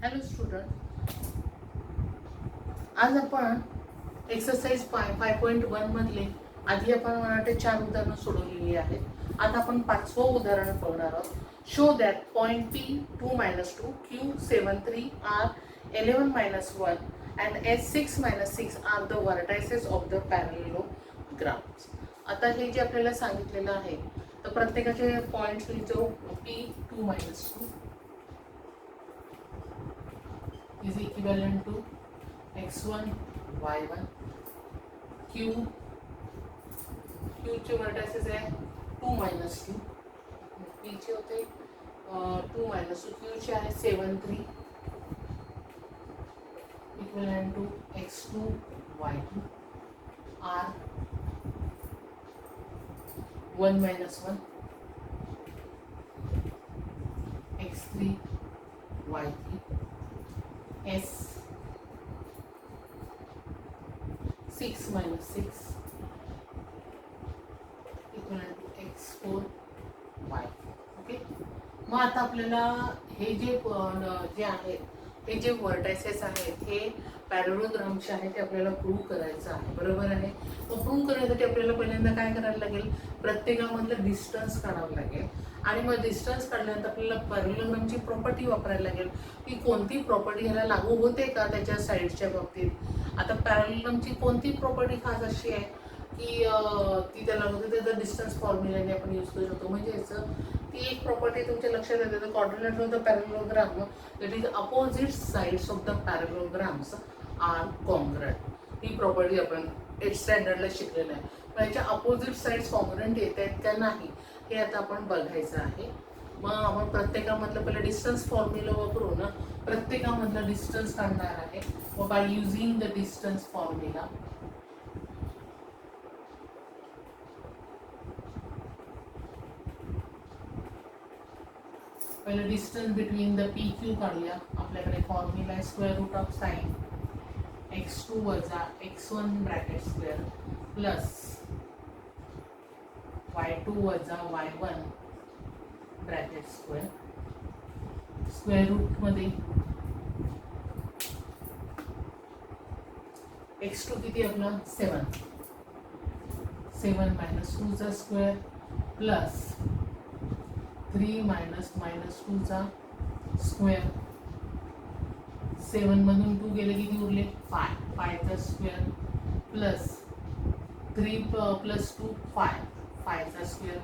Hello student, आज आपण exercise 5.1 मधले आधी आपण मला वाटते 4 उदाहरणं सोडवलेली आहेत. आता आपण 5वं उदाहरण पाहणार आहोत. Show that point P 2-2, Q 7-3, R 11-1 and S 6-6 are the vertices of the parallelograms. आता हे जे आपल्याला सांगितलेलं आहे तर प्रत्येकाचे पॉइंट्स लिहितो. P 2-2 is equivalent to x1 y1. q चे वर्टाइसेस आहे 2-2, p चे होते 2-2, q चे आहे 7-3 equivalent to x2 y2, r 1-1, x3 y3, S 6-6 equivalent to x4 y. Okay, मग आता आपल्याला हे जे आहे हे जे वर्टायसेस आहेत हे पॅरलोग्रामचे आहेत ते आपल्याला प्रूव्ह करायचं आहे. बरोबर आहे. मग प्रूव्ह करण्यासाठी आपल्याला पहिल्यांदा काय करायला लागेल, प्रत्येकामधलं डिस्टन्स काढावं लागेल आणि मग डिस्टन्स काढल्यानंतर आपल्याला पॅरलोग्रामची प्रॉपर्टी वापरायला लागेल की कोणती प्रॉपर्टी ह्याला लागू होते का त्याच्या साईडच्या बाबतीत. आता पॅरलोग्रामची कोणती प्रॉपर्टी खास अशी आहे की ती त्याला होते त्याचा डिस्टन्स फॉर्म्युलाने आपण यूज करू शकतो. म्हणजे याचं ती एक प्रॉपर्टी तुमच्या लक्षात येते, the coordinate of the parallelogram that is opposite sides of the parallelograms are congruent. ही प्रॉपर्टी आपण 8th स्टँडर्डला शिकलेलं आहे. पण याच्या अपोजिट साइड्स कॉन्ग्रुएंट येत आहेत का नाही हे आता आपण बघायचं आहे. मग आपण प्रत्येकामधलं पहिलं डिस्टन्स फॉर्म्युला वापरून प्रत्येकामधलं डिस्टन्स काढणार आहे. व by using the distance formula पहिलं distance between the P Q काढूया. आपल्याकडे फॉर्म्युला आहे square route of sine x2 वजा x1 bracket square plus y2 वजा y1 bracket square. Square root मध्ये x2 किती आपला 7 -2 चा स्क्वेअर प्लस 3 -2 चा स्क्वेअर. 7 मधून 2 गेले किती उरले 5 चा स्क्वेअर प्लस 3 + 2 5 चा स्क्वेअर.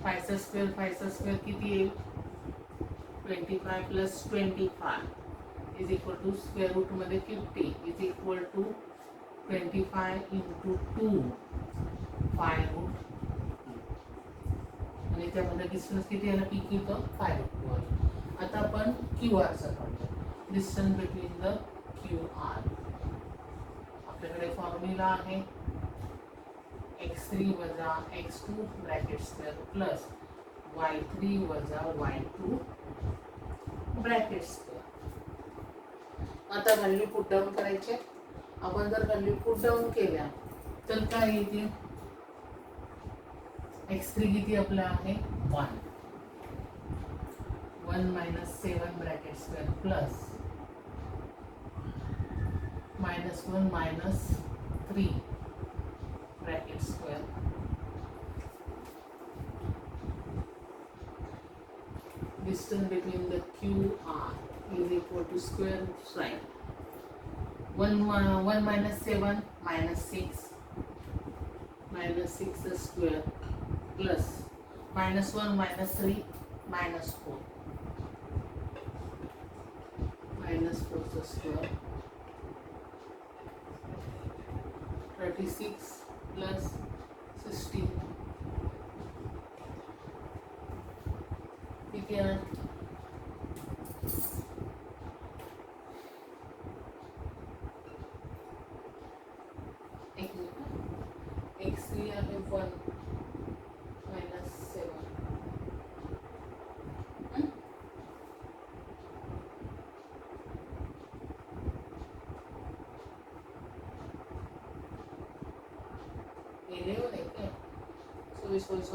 5 चा स्क्वेअर किती येईल 25 + 25 is equal to square root मध्ये 50 इज इक्वल टू 25 × 2 5√2 आणि त्यामध्ये डिस्टन्स किती आला पी क्यू तर 5√2. आता आपण क्यू आर चा काढूया. Distance between the Q R आपल्याकडे फॉर्म्युला आहे x3 वजा x2 bracket square plus y3 वजा y2 ब्रॅकेट स्क्वेअर. आता व्हॅल्यू पुट डाऊन करायचे. आपण जर व्हॅल्यू पुट डाऊन केल्या तर काय येते, x3 किती आपला आहे 1 7 bracket square plus -1 -3 bracket square. Distance between the QR is equal to square root side 1 -7 -6 -6 the square plus -1 -3 -4 -4 the square 36 plus 16 किती आहे x3 आहे 1 -7 11 आहे काय सॉरी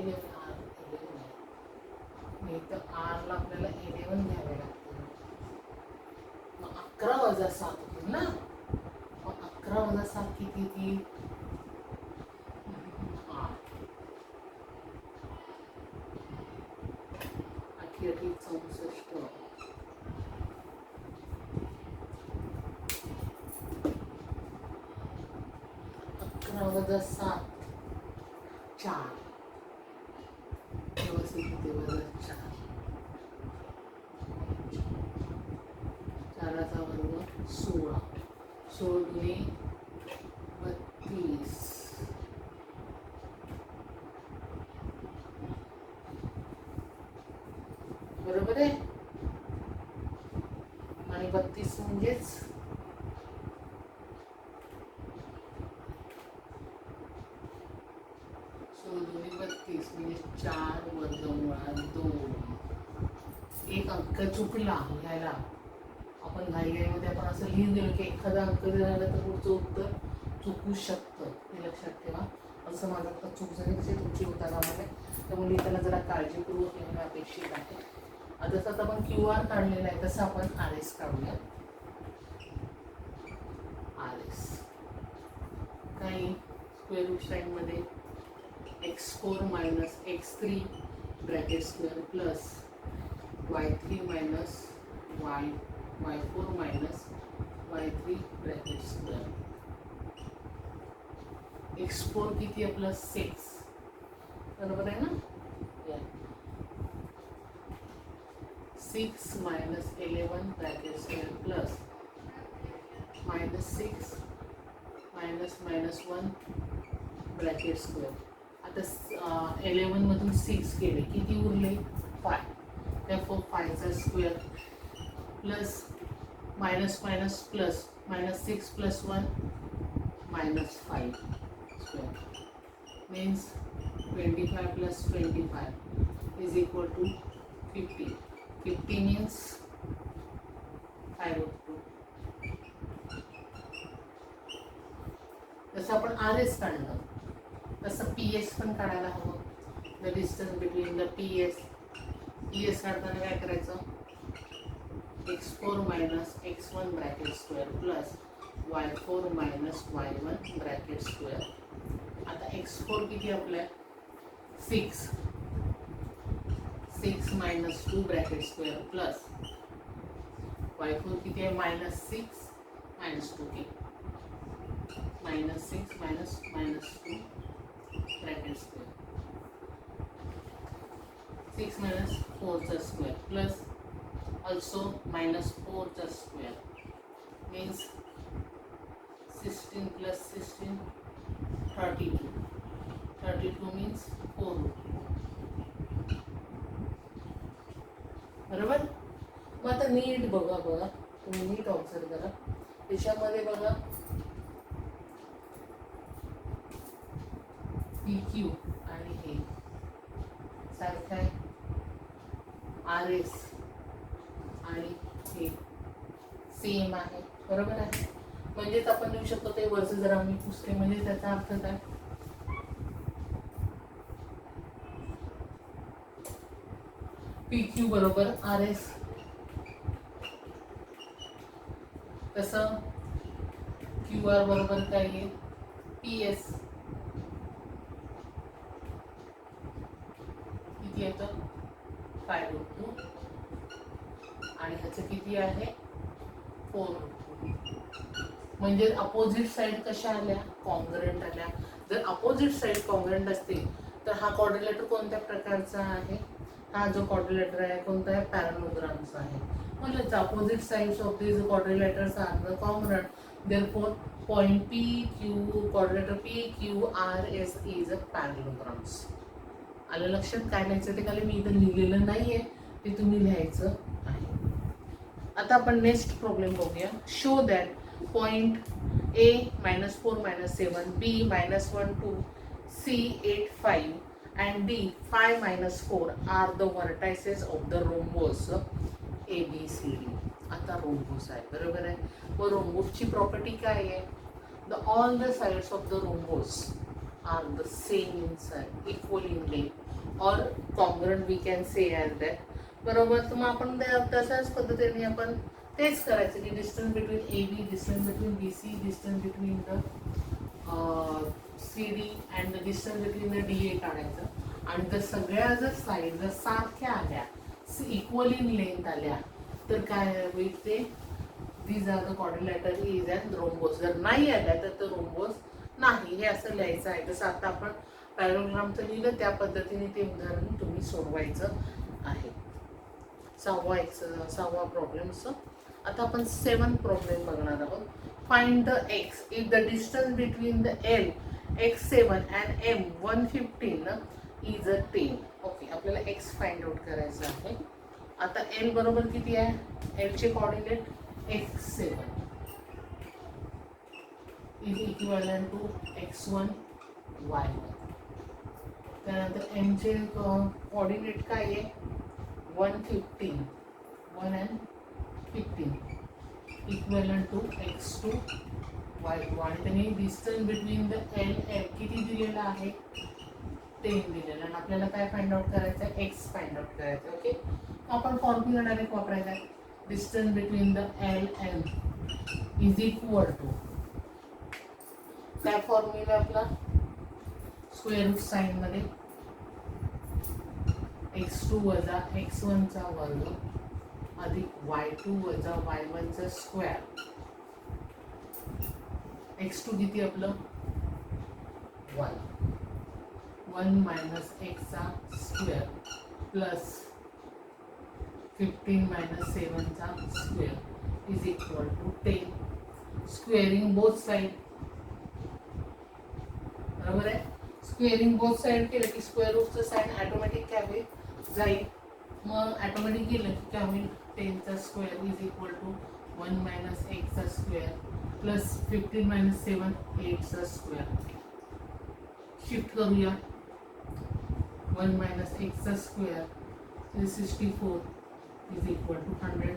11 R. इथं R ला आपल्याला 11 घ्यावे लागते. वजा 7 होतील ना. मग 11 वजा 7 किती येतील? 8. 8 64. 11 वजा 7 4. व्यवस्थित किती वजा 4. 4चा वर्ग 16. 16 दुनी 32. बरोबर आहे. आणि 32 म्हणजेच 32 म्हणजे 4 वर्गमुळात 2. एक अंक चुकला लिहायला. आपण घाईघाईमध्ये आपण असं लिहून दिलं की एखादा अंक जर आला तर पुढचं उत्तर चुकू शकतं, हे लक्षात ठेवा. असं माझं आता चूक झाली तसे तुमची होता कामा नये, त्यामुळे त्याला जरा काळजीपूर्वक लिहिणं अपेक्षित आहे. जसं आता आपण QR काढलेला आहे तसं आपण RS काढूया. RS काही स्क्वेअर रूट साईडमध्ये x4 minus x3 bracket square plus y3 minus y4 minus y3 bracket square. x4 किती आहे प्लस 6, बरोबर आहे ना. 6 minus 11 bracket square plus minus 6 minus 1 bracket square. आता 11 मधून 6 गेले किती उरले 5. therefore 5चा square plus minus minus plus minus 6 plus 1 minus 5 square means 25 plus 25 is equal to 50. 50 means 5/2. जसं आपण RS काढलं तसं PS पण काढायला हवं. The distance between the PS काढताना काय करायचं, x4 minus x1 bracket square plus y4 minus y1 bracket square. आता x4 किती आपल्या 6 minus 2 bracket square plus y4 किती आहे minus 6 minus 2 minus 6 minus 2 bracket square. 6 minus 4 square plus also minus 4 square means 16 plus 16 32. 32 means 4. बरोबर. मग आता नीट बघा तुम्ही नीट ऑब्झर्व करा. त्याच्यामध्ये बघा PQ आणि हे सारखं आहे. RS आणि हे सेम आहे, बरोबर आहे. म्हणजेच आपण लिहू शकतो ते वरचे जरा मी पुसते, म्हणजे त्याचा अर्थ काय, PQ बरोबर RS. तसं QR बरोबर काय आहे PS. किती येतं 5/2 आणि ह्याचं किती आहे 4/2. म्हणजे अपोजिट साइड कशा आल्या, कॉन्ग्रुएंट आल्या. जर अपोजिट साइड कॉन्ग्रुएंट असतील तर हा क्वाड्रिलेटर कोणत्या प्रकारचा आहे, हा जो क्वाड्रिलेटर आहे कोणता आहे, पॅरलोग्रामचा आहे. म्हणजे opposite sides of this quadrilaterals are the congruent. Therefore point PQ, quadrilateral PQRS is a parallelograms. आलं लक्षात. काय लिहायचं ते खाली मी इथं लिहिलेलं नाहीये, ते तुम्ही लिहायचं आहे. आता आपण नेक्स्ट प्रॉब्लेम बघूया. Show that point A -4 -7, B -1 2, C 8 5 and D 5 -4 are the vertices of the rhombus ABCD. आता रोम्बोस आहे, बरोबर आहे. व रोम्बोसची प्रॉपर्टी काय आहे, all the sides of the rhombus are the same in size, equal in length or congruent we can say as that. बरोबर. तर मग आपण तशाच पद्धतीने आपण तेच करायचं की distance between A B, distance between B C, distance between the C D and the distance between the D A काढायचं. आणि जर सगळ्या जर साईड जर सारख्या आल्या, इक्वल इन लेंथ आल्या, तर काय होईल ते these are the quadrilateral is and rhombus. जर नाही आल्या तर तो रोम्बोस नाही, हे असं लिहायचं आहे. जसं आता आपण पॅरोग्रामचं लिहिलं त्या पद्धतीने ते उदाहरण तुम्ही सोडवायचं आहे. सहावा प्रॉब्लेमचं. आता आपण 7th प्रॉब्लेम बघणार आहोत. Find the X if the distance between the L x7 and M 115 is a 10. Okay, आपल्याला एक्स फाइंड आउट करायचं आहे. आता एल बरोबर किती आहे? एलचे coordinate x7 is equivalent to x1 y1. त्यानंतर एमचे कोऑर्डिनेट काय आहे? 115 1 and 15 equivalent to x2 y2. आणि त्यांनी distance between the L M किती दिलेला आहे? 10 दिलेला. आणि आपल्याला काय फाइंड आउट करायचं आहे? एक्स फाइंड आउट करायचं. ओके, आपण फॉर्म्युला डायरेक्ट वापरायचा आहे. Distance between the L M is equal to काय फॉर्म्युला आपला? स्क्वेअर रूट साइन मध्ये x2 वजा x1 चा वर्ग अधिक y2 वजा y1 चा स्क्वेअर. x2 किती आपलं? 1 मायनस x चा स्क्वेअर प्लस 15 मायनस 7 चा square is equal to 10. Squaring both side, बरोबर आहे. स्क्वेअरिंग बोथ साइड केलं की स्क्वेअर रूटचं साइन ऑटोमॅटिक काय होईल? जाईल. मग ऑटोमॅटिक गेलं की काय होईल? 10 चा square is equal to 1 minus x चा स्क्वेअर प्लस 15 मायनस 7 8 चा स्क्वेअर. शिफ्ट करूया. 1 मायनस x चा square 64 is equal to 100.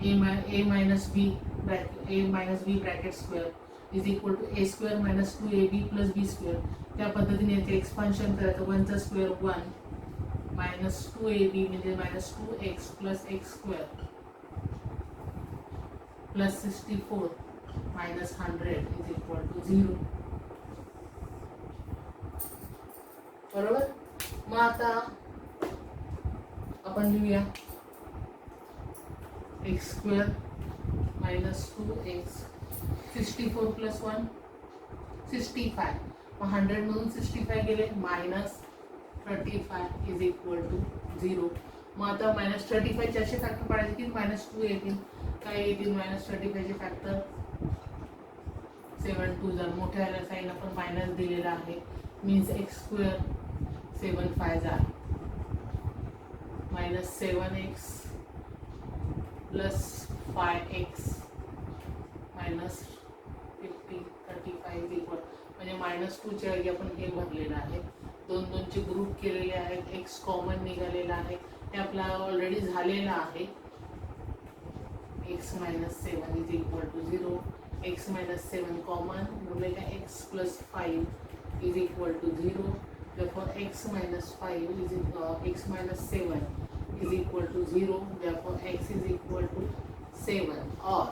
a minus b bracket square is equal to a square minus 2ab plus b square. त्या पद्धतीने याचे expansion करायचं. 1 चा square 1 minus 2ab म्हणजे minus 2x plus x square plus 64 minus 100 is equal to 0. बरोबर. मग आता आपण लिहूया x square minus 2x 64 plus 1 65. मग 100 मधून 65 गेले मायनस 35 इज इक्वल टू 0. मग आता मायनस 35 चे असे फॅक्टर पाडायचे की मायनस 2 येतील. काय येतील? मायनस 35 चे फॅक्टर 7 2 जर मोठ्या साईन आपण मायनस दिलेला आहे. मीन्स x स्क्वेअर 7 5 जा minus 7x plus 5x minus 50 35 equal म्हणजे मायनस 2 च्या ऐवजी आपण हे भरलेलं आहे. 2 2 चे ग्रुप केलेले आहेत. x कॉमन निघालेला आहे. ते आपला ऑलरेडी झालेला आहे. x minus 7 is equal to 0. x minus 7 common म्हणजे काय? x plus 5 is equal to 0. therefore x minus 5 is x minus 7 is equal to 0. therefore x is equal to 7 or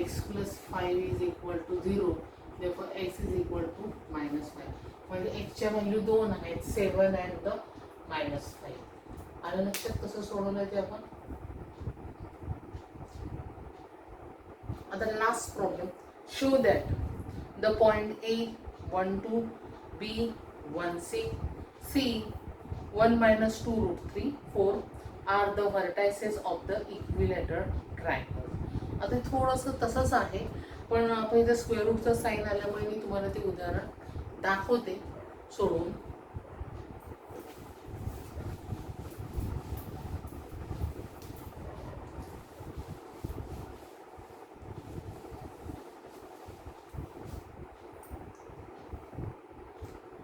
x plus 5 is equal to 0. therefore x is equal to minus 5. म्हणजे x च्या value 2 आहेत. 7 and the minus 5. आलं लक्षात कसं सोडवलं ते आपण. आता last problem. Show that the point A 1 2 B 1 C 1 minus 2 root 3 4 are the vertices of the equilateral triangle. आता थोडंसं तसंच आहे पण आपण इथे स्क्वेअर रूटचा साइन आल्यामुळे मी तुम्हाला ते उदाहरण दाखवते सोडून.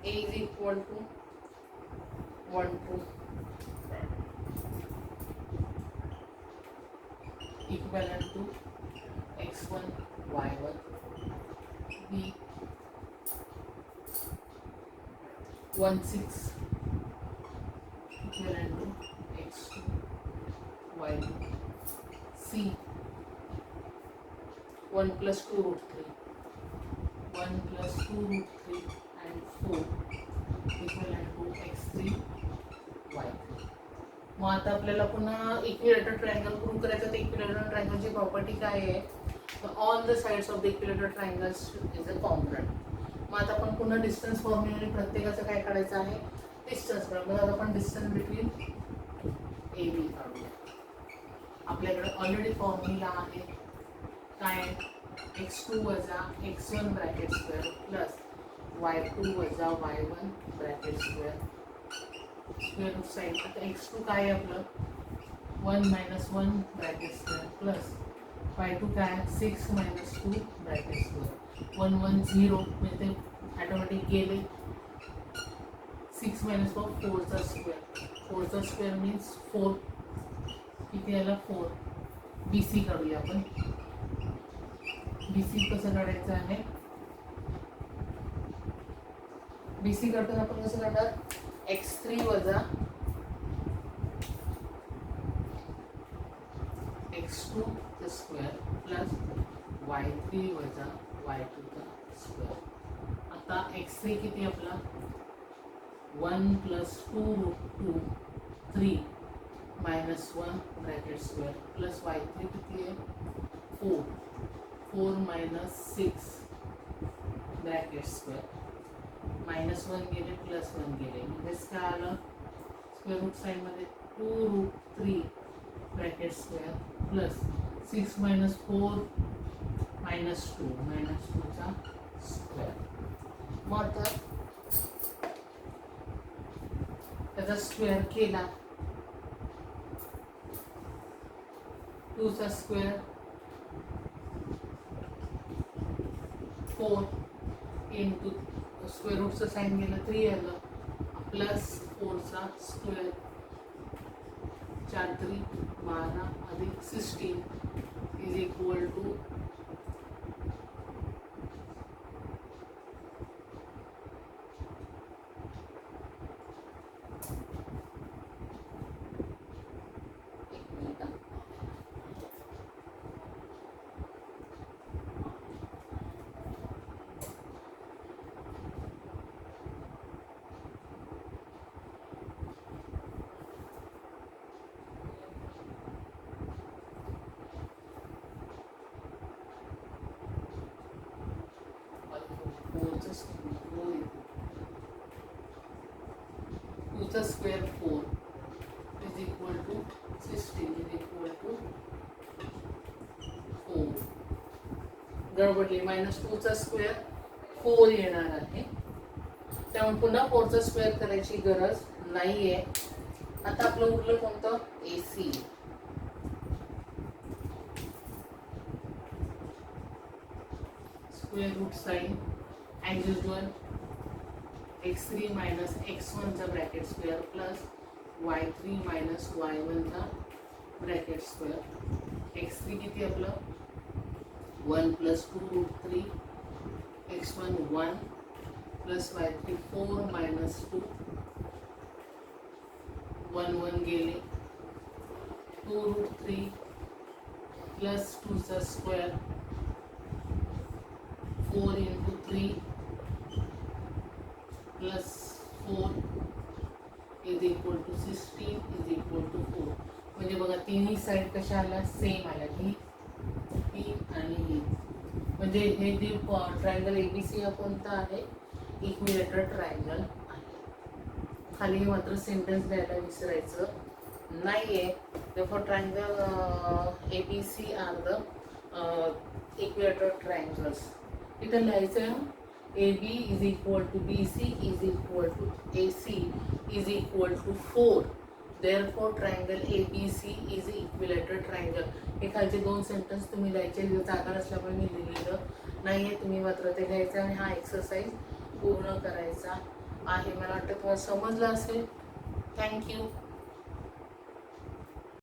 A is equal to 1 2 equivalent to x1 y1 B 1 6 equivalent to x2 y2 C 1 plus 2 root 3. 1 plus 2 root 3 and 4 equal to x3 y3. मग आता आपल्याला पुन्हा इक्विलेटरल ट्रायंगल प्रूव्ह करायचं. तर इक्विलेटरल ट्रायंगलची प्रॉपर्टी काय आहे? तर all the sides of the equilateral triangles is a congruent. मग आता आपण पुन्हा डिस्टन्स फॉर्म्युलाने प्रत्येकाचं काय काढायचं आहे? डिस्टन्स काढूया. मग आता आपण डिस्टन्स बिटवीन ए बी काढूया. आपल्याकडे ऑलरेडी फॉर्म्युला आहे काय? x2 वजा x1 bracket square plus y2 वजा y1 bracket square square root side. आता x2 काय आहे आपलं? 1 minus 1 bracket square plus y2 काय? 6 minus 2 ब्रॅकेट स्क्वेअर. 1 1 0 म्हणजे ते ऑटोमॅटिक गेले. 6 minus 4 4चा स्क्वेअर. 4चा स्क्वेअर मीन्स 4. किती आला? 4. BC काढूया आपण. BC कसं काढायचं आहे? BC काढताना आपण कसं काढणार? x3 वजा x2 चा स्क्वेअर प्लस y3 वजा y2 चा स्क्वेअर. आता x3 किती आपला? 1 plus 2 root 2 3 minus 1 bracket square plus y3 किती आहे? 4. 4 minus 6 ब्रॅकेट स्क्वेअर. मायनस 1 गेले प्लस 1 गेले म्हणजेच काय आलं? स्क्वेअर रूट साईडमध्ये 2 root 3 bracket square plus 6 minus 4 minus 2 चा स्क्वेअर. मग आता त्याचा स्क्वेअर केला. 2 चा स्क्वेअर 4 इंटू स्क्वेअर रूटचं साईन गेलं 3 आलं प्लस 4चा स्क्वेअर 4 3 12 अधिक 16 इज इक्वल टू 2चा square 4 is equal to 16 is equal to 4. गडबडली. मायनस 2चा स्क्वेअर 4 येणार आहे. त्यामुळे पुन्हा 4चा स्क्वेअर करायची गरज नाहीये. आता आपलं उरलं कोणतं? AC. Square root sign as usual x3 minus x1 चा bracket square plus y3 minus y1 चा ब्रॅकेट स्क्वेअर. x3 किती आपलं? 1 plus 2 root 3 x1 1 plus y3 4 minus 2 1 1 गेले 2 root 3 plus 2 चा square 4 into 3 plus 4 is equal to 16 is equal to 4. म्हणजे बघा तिन्ही side कशा आल्या? सेम आल्या. ही आणि ही. म्हणजे हे जे ट्रायंगल ABC हा कोणता आहे? इक्विलेटरल ट्रायंगल आहे. खाली मात्र सेंटेन्स द्यायला विसरायचं नाहीये. therefore triangle ABC are the equilateral triangles. इथं लिहायचं AB is equal to BC is equal to AC is equal to 4. Therefore triangle ABC is equilateral triangle. हे खालचे 2 सेंटेन्स तुम्ही लिहायचे. जागा नसल्यामुळे मी लिहिलेलं नाहीये. तुम्ही मात्र ते लिहायचं आणि हा एक्सरसाइज पूर्ण करायचा आहे. मला वाटतं तुम्हाला समजलं असेल. थँक्यू.